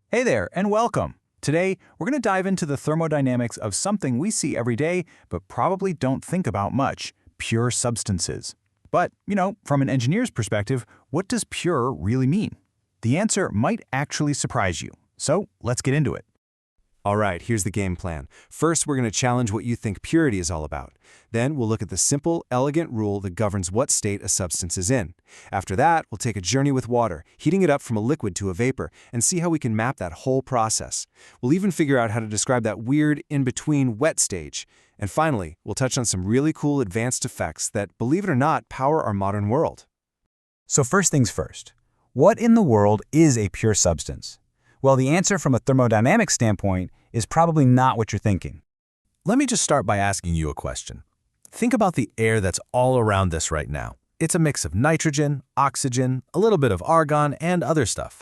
Hey there, and welcome. Today, we're going to dive into the thermodynamics of something we see every day, but probably don't think about much: pure substances. But, from an engineer's perspective, what does pure really mean? The answer might actually surprise you. So, let's get into it. All right, here's the game plan. First, we're going to challenge what you think purity is all about. Then, we'll look at the simple, elegant rule that governs what state a substance is in. After that, we'll take a journey with water, heating it up from a liquid to a vapor, and see how we can map that whole process. We'll even figure out how to describe that weird, in-between wet stage. And finally, we'll touch on some really cool advanced effects that, believe it or not, power our modern world. So first things first, what in the world is a pure substance? Well, the answer from a thermodynamic standpoint is probably not what you're thinking. Let me just start by asking you a question. Think about the air that's all around us right now. It's a mix of nitrogen, oxygen, a little bit of argon, and other stuff.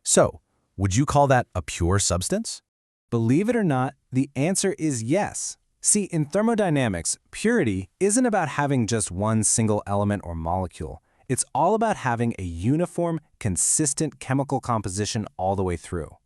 So, would you call that a pure substance? Believe it or not, the answer is yes. See, in thermodynamics, purity isn't about having just one single element or molecule. It's all about having a uniform, consistent chemical composition all the way through.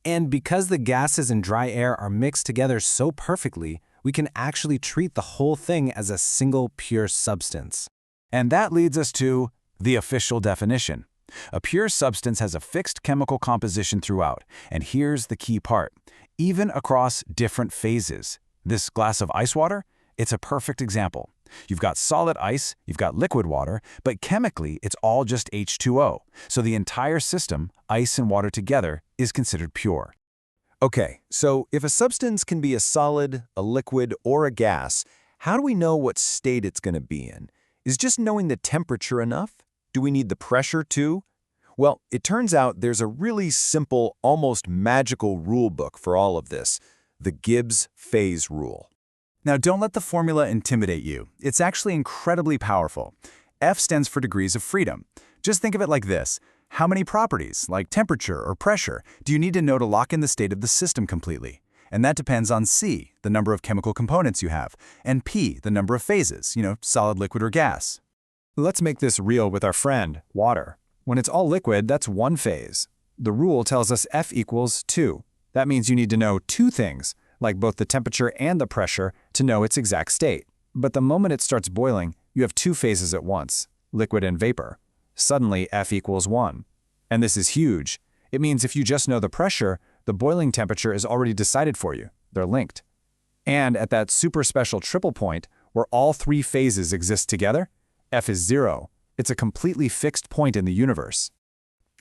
And because the gases and dry air are mixed together so perfectly, we can actually treat the whole thing as a single pure substance. And that leads us to the official definition. A pure substance has a fixed chemical composition throughout, and here's the key part: even across different phases. This glass of ice water, it's a perfect example. You've got solid ice, you've got liquid water, but chemically it's all just H2O. So the entire system, ice and water together, is considered pure. Okay, so if a substance can be a solid, a liquid, or a gas, how do we know what state it's going to be in? Is just knowing the temperature enough? Do we need the pressure too? Well, it turns out there's a really simple, almost magical rule book for all of this: the Gibbs phase rule. Now, don't let the formula intimidate you. It's actually incredibly powerful. F stands for degrees of freedom. Just think of it like this: how many properties, like temperature or pressure, do you need to know to lock in the state of the system completely? And that depends on C, the number of chemical components you have, and P, the number of phases, solid, liquid, or gas. Let's make this real with our friend, water. When it's all liquid, that's one phase. The rule tells us F equals 2. That means you need to know two things, like both the temperature and the pressure, to know its exact state. But the moment it starts boiling, you have two phases at once, liquid and vapor. Suddenly, F equals 1. And this is huge. It means if you just know the pressure, the boiling temperature is already decided for you. They're linked. And at that super special triple point, where all three phases exist together, F is 0. It's a completely fixed point in the universe.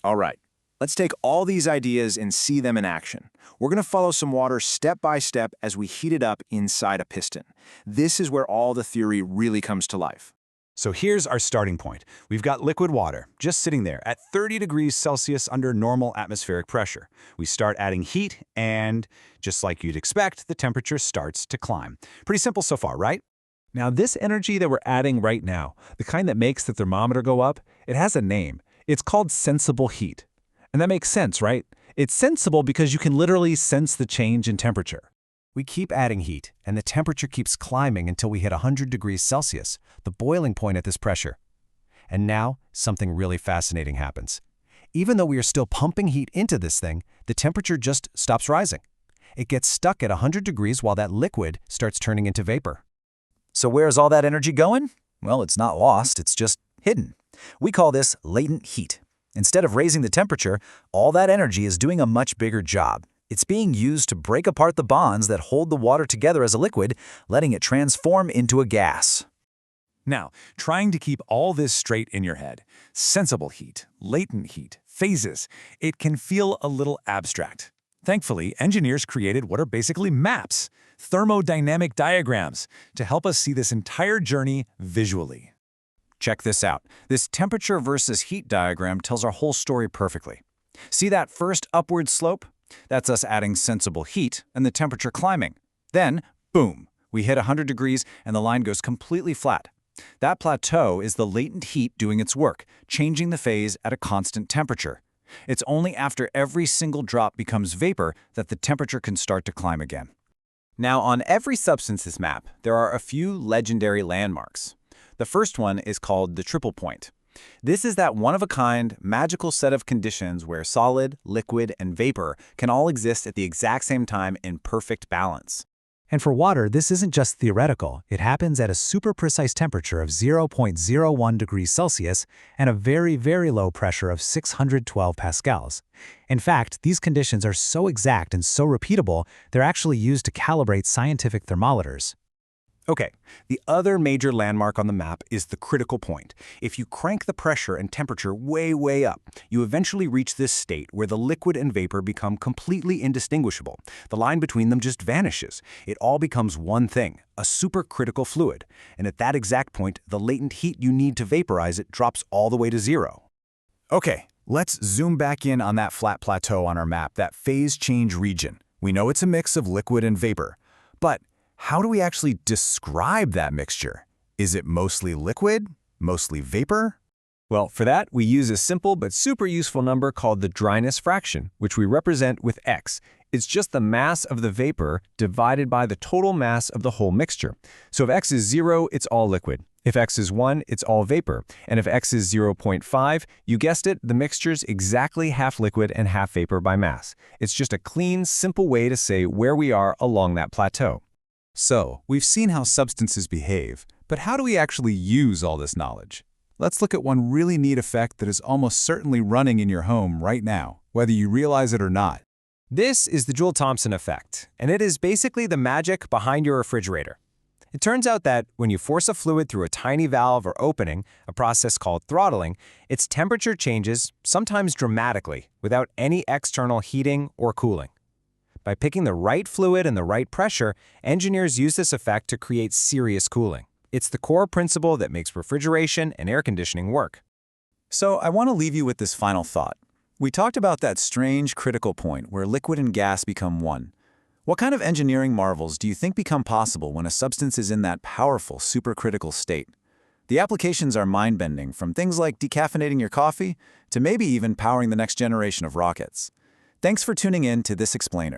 All right, let's take all these ideas and see them in action. We're going to follow some water step by step as we heat it up inside a piston. This is where all the theory really comes to life. So here's our starting point. We've got liquid water just sitting there at 30 degrees Celsius under normal atmospheric pressure. We start adding heat and, just like you'd expect, the temperature starts to climb. Pretty simple so far, right? Now, this energy that we're adding right now, the kind that makes the thermometer go up, it has a name. It's called sensible heat. And that makes sense, right? It's sensible because you can literally sense the change in temperature. We keep adding heat, and the temperature keeps climbing until we hit 100 degrees Celsius, the boiling point at this pressure. And now, something really fascinating happens. Even though we are still pumping heat into this thing, the temperature just stops rising. It gets stuck at 100 degrees while that liquid starts turning into vapor. So where's all that energy going? Well, it's not lost, it's just hidden. We call this latent heat. Instead of raising the temperature, all that energy is doing a much bigger job. It's being used to break apart the bonds that hold the water together as a liquid, letting it transform into a gas. Now, trying to keep all this straight in your head, sensible heat, latent heat, phases, it can feel a little abstract. Thankfully, engineers created what are basically maps, thermodynamic diagrams, to help us see this entire journey visually. Check this out. This temperature versus heat diagram tells our whole story perfectly. See that first upward slope? That's us adding sensible heat and the temperature climbing. Then, boom, we hit 100 degrees and the line goes completely flat. That plateau is the latent heat doing its work, changing the phase at a constant temperature. It's only after every single drop becomes vapor that the temperature can start to climb again. Now, on every substances map, there are a few legendary landmarks. The first one is called the triple point. This is that one-of-a-kind, magical set of conditions where solid, liquid, and vapor can all exist at the exact same time in perfect balance. And for water, this isn't just theoretical. It happens at a super precise temperature of 0.01 degrees Celsius and a very, very low pressure of 612 pascals. In fact, these conditions are so exact and so repeatable, they're actually used to calibrate scientific thermometers. Okay, the other major landmark on the map is the critical point. If you crank the pressure and temperature way, way up, you eventually reach this state where the liquid and vapor become completely indistinguishable. The line between them just vanishes. It all becomes one thing, a supercritical fluid. And at that exact point, the latent heat you need to vaporize it drops all the way to zero. Okay, let's zoom back in on that flat plateau on our map, that phase change region. We know it's a mix of liquid and vapor, but how do we actually describe that mixture? Is it mostly liquid? Mostly vapor? Well, for that, we use a simple but super useful number called the dryness fraction, which we represent with x. It's just the mass of the vapor divided by the total mass of the whole mixture. So if x is 0, it's all liquid. If x is 1, it's all vapor. And if x is 0.5, you guessed it, the mixture's exactly half liquid and half vapor by mass. It's just a clean, simple way to say where we are along that plateau. So, we've seen how substances behave, but how do we actually use all this knowledge? Let's look at one really neat effect that is almost certainly running in your home right now, whether you realize it or not. This is the Joule-Thomson effect, and it is basically the magic behind your refrigerator. It turns out that when you force a fluid through a tiny valve or opening, a process called throttling, its temperature changes, sometimes dramatically, without any external heating or cooling. By picking the right fluid and the right pressure, engineers use this effect to create serious cooling. It's the core principle that makes refrigeration and air conditioning work. So I want to leave you with this final thought. We talked about that strange critical point where liquid and gas become one. What kind of engineering marvels do you think become possible when a substance is in that powerful supercritical state? The applications are mind-bending, from things like decaffeinating your coffee to maybe even powering the next generation of rockets. Thanks for tuning in to This Explainer.